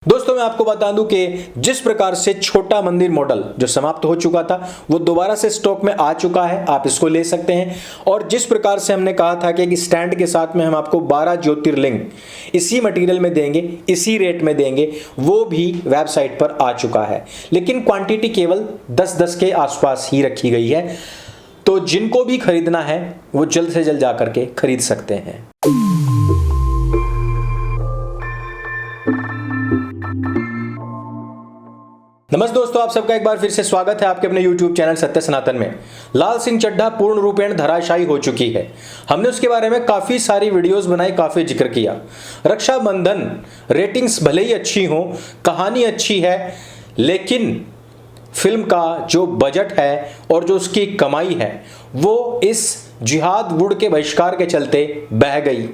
दोस्तों मैं आपको बता दूं कि जिस प्रकार से छोटा मंदिर मॉडल जो समाप्त हो चुका था वो दोबारा से स्टॉक में आ चुका है, आप इसको ले सकते हैं। और जिस प्रकार से हमने कहा था कि एक स्टैंड के साथ में हम आपको 12 ज्योतिर्लिंग इसी मटेरियल में देंगे, इसी रेट में देंगे, वो भी वेबसाइट पर आ चुका है, लेकिन क्वांटिटी केवल 10-10 के आसपास ही रखी गई है। तो जिनको भी खरीदना है वो जल्द से जल्द जाकर के खरीद सकते हैं। नमस्ते दोस्तों, आप सबका एक बार फिर से स्वागत है आपके अपने YouTube चैनल सत्य सनातन में। लाल सिंह चड्ढा पूर्ण रूपेण धराशायी हो चुकी है। हमने उसके बारे में काफी सारी वीडियोस बनाई, काफी जिक्र किया। रक्षाबंधन रेटिंग्स भले ही अच्छी हो, कहानी अच्छी है, लेकिन फिल्म का जो बजट है और जो उसकी कमाई है वो इस जिहाद वुड के बहिष्कार के चलते बह गई।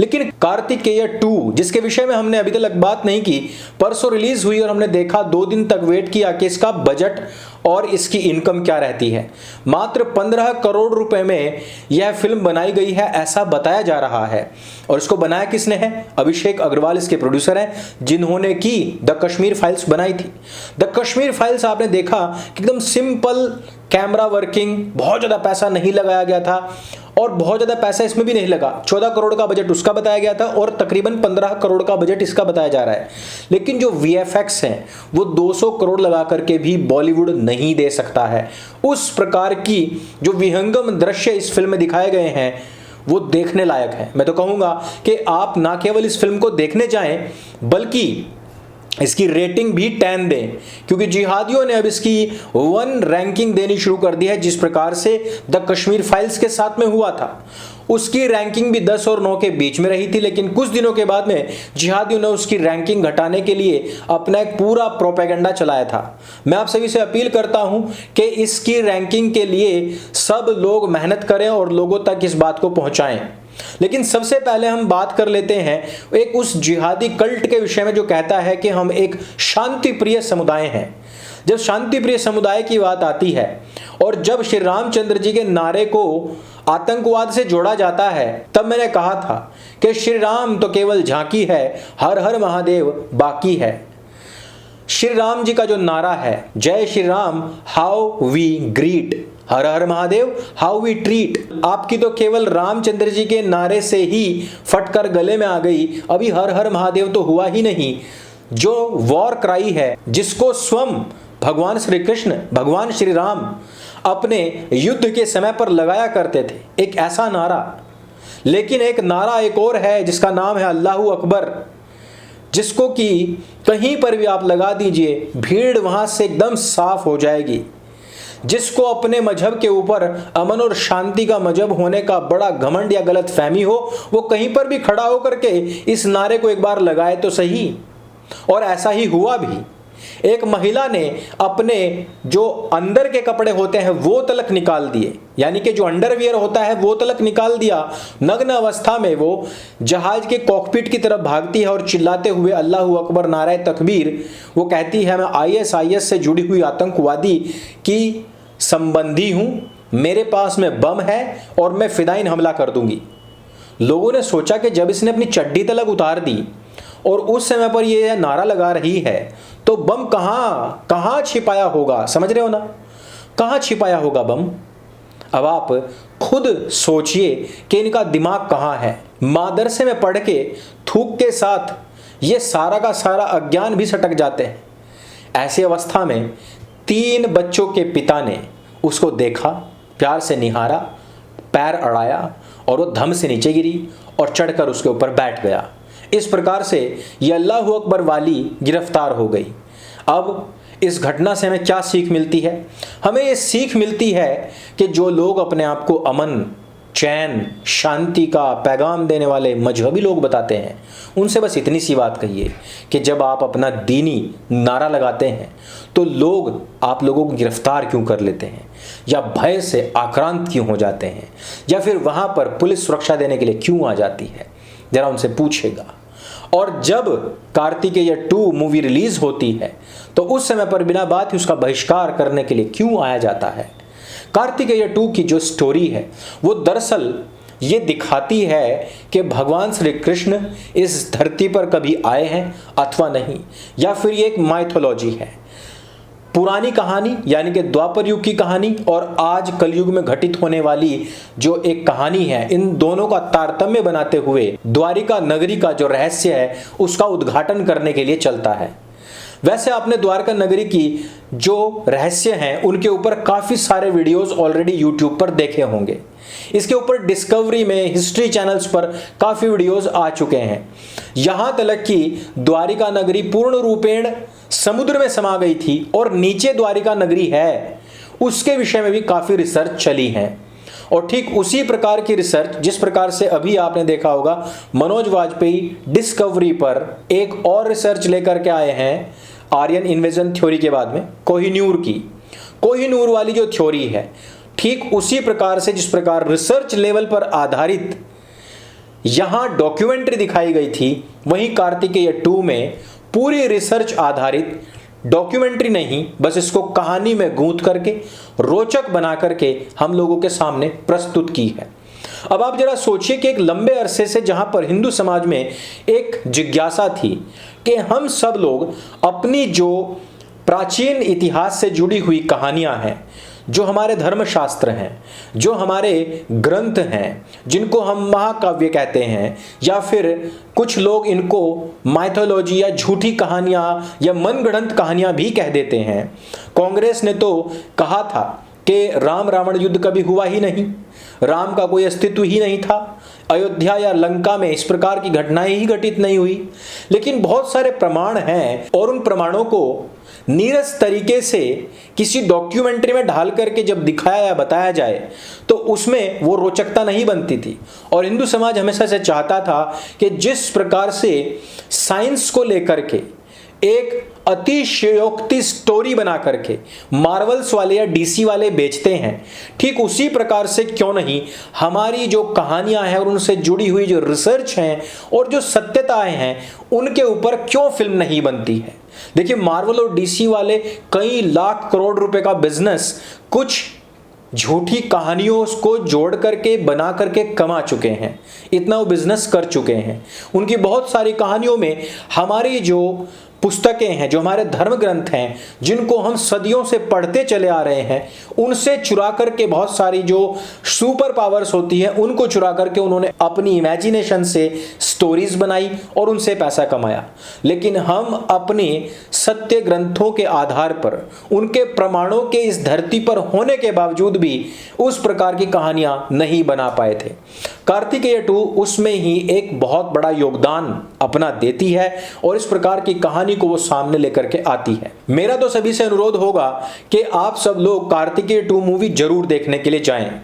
लेकिन कार्तिकेय 2 जिसके विषय में हमने अभी तक बात नहीं की, परसों रिलीज हुई और हमने देखा, 2 दिन तक वेट किया कि इसका बजट और इसकी इनकम क्या रहती है। मात्र 15 करोड़ रुपए में यह फिल्म बनाई गई है ऐसा बताया जा रहा है। और इसको बनाया किसने है? अभिषेक अग्रवाल इसके प्रोड्यूसर हैं, जिन्होंने की द कश्मीर फाइल्स बनाई थी। द कश्मीर फाइल्स आपने देखा कि एकदम सिंपल कैमरा वर्किंग, बहुत ज्यादा पैसा नहीं लगाया गया था और बहुत ज्यादा पैसा इसमें भी नहीं लगा। 14 करोड़ का बजट उसका बताया गया था और तकरीबन 15 करोड़ का बजट इसका बताया जा रहा है। लेकिन जो VFX हैं वो 200 करोड़ लगा करके भी बॉलीवुड नहीं दे सकता है। उस प्रकार की जो विहंगम दृश्य इस फिल्म में दिखाए गए हैं वो देखने लायक है। मैं तो कहूंगा कि आप ना केवल इस फिल्म को देखने जाएं बल्कि इसकी रेटिंग भी 10 दें, क्योंकि जिहादियों ने अब इसकी 1 रैंकिंग देनी शुरू कर दी है। जिस प्रकार से द कश्मीर फाइल्स के साथ में हुआ था, उसकी रैंकिंग भी 10 और 9 के बीच में रही थी, लेकिन कुछ दिनों के बाद में जिहादियों ने उसकी रैंकिंग घटाने के लिए अपना एक पूरा प्रोपेगेंडा चलाया था। मैं आप सभी से अपील करता हूं कि इसकी रैंकिंग के लिए सब लोग मेहनत करें और लोगों तक इस बात को पहुंचाएं। लेकिन सबसे पहले हम बात कर लेते हैं एक उस जिहादी कल्ट के विषय में जो कहता है कि हम एक शांति प्रिय समुदाय हैं। जब शांति प्रिय समुदाय की बात आती है और जब श्री रामचंद्र जी के नारे को आतंकवाद से जोड़ा जाता है, तब मैंने कहा था कि श्री राम तो केवल झांकी है, हर हर महादेव बाकी है। श्री राम जी का जो नारा है, जय Shri Ram how we greet, हर हर महादेव हाउ वी ट्रीट, आपकी तो केवल रामचंद्र जी के नारे से ही फटकर गले में आ गई। अभी हर हर महादेव तो हुआ ही नहीं। जो वॉर क्राई है, जिसको स्वयं भगवान श्री कृष्ण, भगवान श्री राम अपने युद्ध के समय पर लगाया करते थे, एक ऐसा नारा। लेकिन एक नारा एक और है जिसका नाम है अल्लाहू अकबर, जिसको कि कहीं पर भी आप लगा दीजिए, भीड़ वहां से एकदम साफ हो जाएगी। जिसको अपने मजहब के ऊपर अमन और शांति का मजहब होने का बड़ा घमंड या गलत फहमी हो, वो कहीं पर भी खड़ा होकर के इस नारे को एक बार लगाए तो सही। और ऐसा ही हुआ भी। एक महिला ने अपने जो अंदर के कपड़े होते हैं वो तलक निकाल दिए, यानी कि जो अंडरवियर होता है वो तलक निकाल दिया। नग्न अवस्था में वो जहाज के कॉकपिट की तरफ भागती है और चिल्लाते हुए अल्लाहू अकबर, नारे तकबीर, वो कहती है मैं ISIS से जुड़ी हुई आतंकवादी की संबंधी हूं, मेरे पास में बम है और मैं फिदाइन हमला कर दूंगी। लोगों ने सोचा कि जब इसने अपनी चड्डी तलक उतार दी और उस समय पर ये नारा लगा रही है तो बम कहां छिपाया होगा, समझ रहे हो ना, कहां छिपाया होगा बम। अब आप खुद सोचिए कि इनका दिमाग कहां है। मदरसे में पढ़ के थूक के साथ ये सारा का सारा अज्ञान भी सटक जाते हैं। ऐसी अवस्था में 3 बच्चों के पिता ने उसको देखा, प्यार से निहारा, पैर अड़ाया और वो धम से नीचे गिरी और चढ़कर उसके ऊपर बैठ गया। इस प्रकार से ये अल्लाहू अकबर वाली गिरफ्तार हो गई। अब इस घटना से हमें क्या सीख मिलती है? हमें ये सीख मिलती है कि जो लोग अपने आप को अमन, चैन, शांति का पैगाम देने वाले मजहबी लोग बताते हैं, उनसे बस इतनी सी बात कहिए कि जब आप अपना दीनी नारा लगाते हैं तो लोग आप लोगों को गिरफ्तार क्यों कर लेते हैं, या भय से आक्रांत क्यों हो जाते हैं, या फिर वहां पर पुलिस सुरक्षा देने के लिए क्यों आ जाती है, जरा उनसे पूछेगा। और जब कार्तिकेय 2 मूवी रिलीज होती है तो उस समय पर बिना बात ही उसका बहिष्कार करने के लिए क्यों आया जाता है। कार्तिकेय 2 की जो स्टोरी है वो दरअसल ये दिखाती है कि भगवान श्री कृष्ण इस धरती पर कभी आए हैं अथवा नहीं, या फिर ये एक माइथोलॉजी है। पुरानी कहानी यानी कि द्वापर युग की कहानी और आज कलयुग में घटित होने वाली जो एक कहानी है, इन दोनों का तारतम्य बनाते हुए द्वारिका नगरी का जो रहस्य है उसका उद्घाटन करने के लिए चलता है। वैसे आपने द्वारका नगरी की जो रहस्य हैं उनके ऊपर काफ़ी सारे वीडियोस ऑलरेडी यूट्यूब पर देखे होंगे। इसके ऊपर डिस्कवरी में, हिस्ट्री चैनल्स पर काफ़ी वीडियोस आ चुके हैं। यहाँ तक कि द्वारिका नगरी पूर्ण रूपेण समुद्र में समा गई थी और नीचे द्वारिका नगरी है, उसके विषय में भी काफ़ी रिसर्च चली है। और ठीक उसी प्रकार की रिसर्च जिस प्रकार से अभी आपने देखा होगा मनोज वाजपेयी डिस्कवरी पर एक और रिसर्च लेकर के आए हैं आर्यन इन्वेजन थ्योरी के बाद में, कोहिनूर वाली जो थ्योरी है, ठीक उसी प्रकार से जिस प्रकार रिसर्च लेवल पर आधारित यहां डॉक्यूमेंट्री दिखाई गई थी, वहीं कार्तिकेय 2 में पूरी रिसर्च आधारित डॉक्यूमेंट्री नहीं, बस इसको कहानी में गूंथ करके रोचक बना करके हम लोगों के सामने प्रस्तुत की है। अब आप जरा सोचिए कि एक लंबे अरसे से जहां पर हिंदू समाज में एक जिज्ञासा थी कि हम सब लोग अपनी जो प्राचीन इतिहास से जुड़ी हुई कहानियां हैं, जो हमारे धर्मशास्त्र हैं, जो हमारे ग्रंथ हैं, जिनको हम महाकाव्य कहते हैं या फिर कुछ लोग इनको माइथोलॉजी या झूठी कहानियां या मनगढ़ंत कहानियां भी कह देते हैं। कांग्रेस ने तो कहा था कि राम रावण युद्ध कभी हुआ ही नहीं, राम का कोई अस्तित्व ही नहीं था, अयोध्या या लंका में इस प्रकार की घटनाएं ही घटित नहीं हुई। लेकिन बहुत सारे प्रमाण हैं और उन प्रमाणों को नीरस तरीके से किसी डॉक्यूमेंट्री में ढाल करके जब दिखाया या बताया जाए तो उसमें वो रोचकता नहीं बनती थी। और हिंदू समाज हमेशा से चाहता था कि जिस प्रकार से साइंस को लेकर के एक अतिशयोक्ति स्टोरी बना करके मार्वल्स वाले या डीसी वाले बेचते हैं, ठीक उसी प्रकार से क्यों नहीं हमारी जो कहानियां हैं और उनसे जुड़ी हुई जो रिसर्च हैं और जो सत्यताएं हैं उनके ऊपर क्यों फिल्म नहीं बनती है। देखिए, मार्वल और डीसी वाले कई लाख करोड़ रुपए का बिजनेस कुछ झूठी कहानियों को जोड़ करके बना करके कमा चुके हैं, इतना वो बिजनेस कर चुके हैं। उनकी बहुत सारी कहानियों में हमारी जो पुस्तकें हैं, जो हमारे धर्म ग्रंथ हैं, जिनको हम सदियों से पढ़ते चले आ रहे हैं, उनसे चुरा करके बहुत सारी जो सुपर पावर्स होती है उनको चुरा करके उन्होंने अपनी इमेजिनेशन से स्टोरीज बनाई और उनसे पैसा कमाया। लेकिन हम अपने सत्य ग्रंथों के आधार पर, उनके प्रमाणों के इस धरती पर होने के बावजूद भी उस प्रकार की कहानियां नहीं बना पाए थे। कार्तिकेय 2 उसमें ही एक बहुत बड़ा योगदान अपना देती है और इस प्रकार की कहानी को वो सामने लेकर के आती है। मेरा तो सभी से अनुरोध होगा कि आप सब लोग कार्तिकेय 2 मूवी जरूर देखने के लिए जाएं।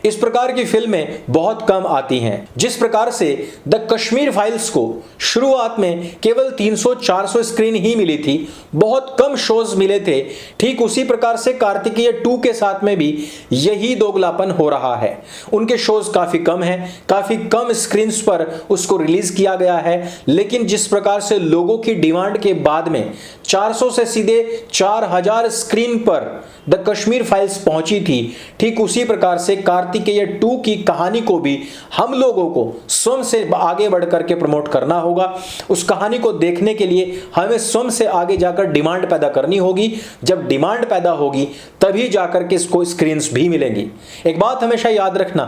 इस प्रकार की फिल्में बहुत कम आती हैं। जिस प्रकार से द कश्मीर फाइल्स को शुरुआत में केवल 300-400 स्क्रीन ही मिली थी, बहुत कम शोज मिले थे, ठीक उसी प्रकार से कार्तिकेय 2 के साथ में भी यही दोगलापन हो रहा है। उनके शोज काफी कम हैं, काफी कम स्क्रीन पर उसको रिलीज किया गया है, लेकिन जिस प्रकार से लोगों की डिमांड के बाद में 400 से सीधे 4000 स्क्रीन पर द कश्मीर फाइल्स पहुंची थी, ठीक उसी प्रकार से कार्तिकेय 2 की कहानी को भी हम लोगों को स्वयं से आगे बढ़ करके प्रमोट करना होगा। उस कहानी को देखने के लिए हमें स्वयं से आगे जाकर डिमांड पैदा करनी होगी। जब डिमांड पैदा होगी तभी जाकर के इसको स्क्रीन्स भी मिलेंगी। एक बात हमेशा याद रखना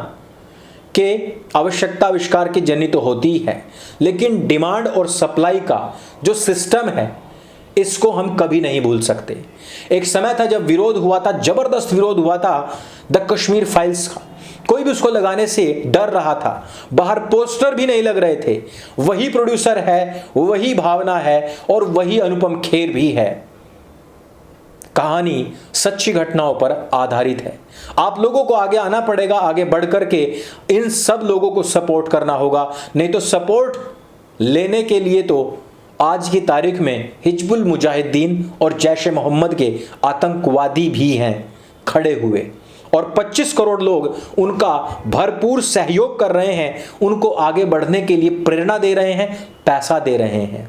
कि आवश्यकता आविष्कार की जन्य तो होती है, लेकिन डिमांड और सप्लाई का जो सिस्टम है इसको हम कभी नहीं भूल सकते। एक समय था जब विरोध हुआ था, जबरदस्त विरोध हुआ था द कश्मीर फाइल्स का, कोई भी उसको लगाने से डर रहा था, बाहर पोस्टर भी नहीं लग रहे थे। वही प्रोड्यूसर है, वही भावना है और वही अनुपम खेर भी है। कहानी सच्ची घटनाओं पर आधारित है। आप लोगों को आगे आना पड़ेगा, आगे बढ़ करके इन सब लोगों को सपोर्ट करना होगा। नहीं तो सपोर्ट लेने के लिए तो आज की तारीख में हिजबुल मुजाहिदीन और जैश-ए मोहम्मद के आतंकवादी भी हैं खड़े हुए, और 25 करोड़ लोग उनका भरपूर सहयोग कर रहे हैं, उनको आगे बढ़ने के लिए प्रेरणा दे रहे हैं, पैसा दे रहे हैं।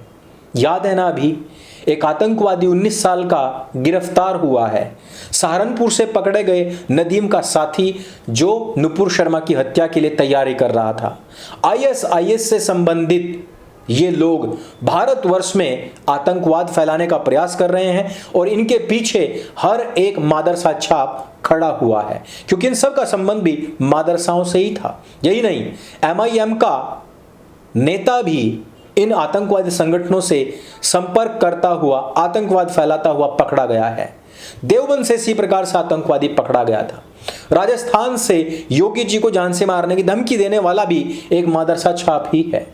याद है ना अभी एक आतंकवादी 19 साल का गिरफ्तार हुआ है। सहारनपुर से पकड़े गए नदीम का साथी जो नुपुर शर्मा की हत्या के लिए तैयारी कर रहा था। आईएसआईएस से संबंधित ये लोग भारतवर्ष में आतंकवाद फैलाने का प्रयास कर रहे हैं और इनके पीछे हर एक मादरसा छाप खड़ा हुआ है, क्योंकि इन सब का संबंध भी मादरसाओं से ही था। यही नहीं, एमआईएम का नेता भी इन आतंकवादी संगठनों से संपर्क करता हुआ आतंकवाद फैलाता हुआ पकड़ा गया है। देवबंद से इसी प्रकार से आतंकवादी पकड़ा गया था। राजस्थान से योगी जी को जान से मारने की धमकी देने वाला भी एक मादरसा छाप ही है।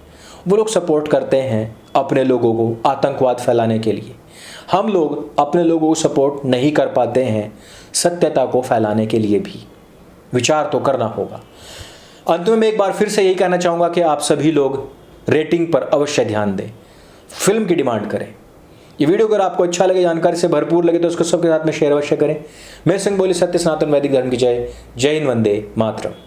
वो लोग सपोर्ट करते हैं अपने लोगों को आतंकवाद फैलाने के लिए। हम लोग अपने लोगों को सपोर्ट नहीं कर पाते हैं सत्यता को फैलाने के लिए भी। विचार तो करना होगा। अंत में मैं एक बार फिर से यही कहना चाहूँगा कि आप सभी लोग रेटिंग पर अवश्य ध्यान दें, फिल्म की डिमांड करें। ये वीडियो अगर आपको अच्छा लगे, जानकारी से भरपूर लगे तो उसको सबके साथ में शेयर अवश्य करें। मैं सिंह बोली, सत्य सनातन वैदिक धर्म की जय। जय हिंद, वंदे मातरम।